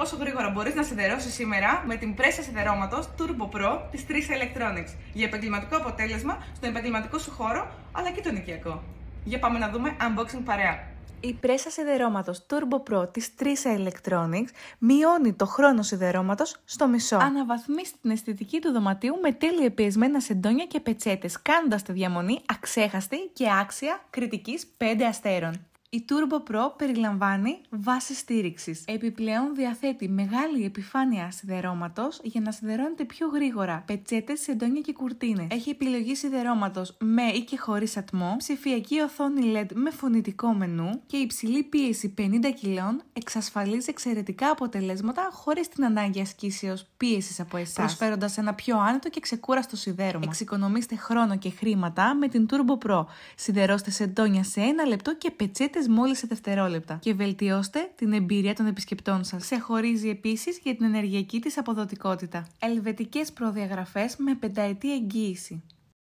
πόσο γρήγορα μπορείς να σιδερώσεις σήμερα με την πρέσα σιδερώματος Turbo Pro της 3 Electronics για επαγγελματικό αποτέλεσμα στον επαγγελματικό σου χώρο αλλά και τον οικιακό. Για πάμε να δούμε unboxing παρέα. Η πρέσα σιδερώματος Turbo Pro της 3 Electronics μειώνει το χρόνο σιδερώματος στο μισό. Αναβαθμίσει την αισθητική του δωματίου με τέλεια πιεσμένα σεντόνια και πετσέτες, κάνοντας τη διαμονή αξέχαστη και άξια κριτικής 5 αστέρων. Η Turbo Pro περιλαμβάνει βάση στήριξης. Επιπλέον διαθέτει μεγάλη επιφάνεια σιδερώματος για να σιδερώνεται πιο γρήγορα, πετσέτες, σεντόνια και κουρτίνες. Έχει επιλογή σιδερώματος με ή και χωρίς ατμό, ψηφιακή οθόνη LED με φωνητικό μενού και υψηλή πίεση 50 κιλών εξασφαλίζει εξαιρετικά αποτελέσματα χωρίς την ανάγκη ασκήσεως πίεσης από εσάς, προσφέροντας ένα πιο άνετο και ξεκούραστο σιδέρωμα. Εξοικονομήστε χρόνο και χρήματα με την Turbo Pro. Σιδερώστε σεντόνια σε 1 λεπτό και πετσέτες μόλις σε δευτερόλεπτα και βελτιώστε την εμπειρία των επισκεπτών σας. Ξεχωρίζει επίσης για την ενεργειακή της αποδοτικότητα. Ελβετικές προδιαγραφές με 5ετή εγγύηση.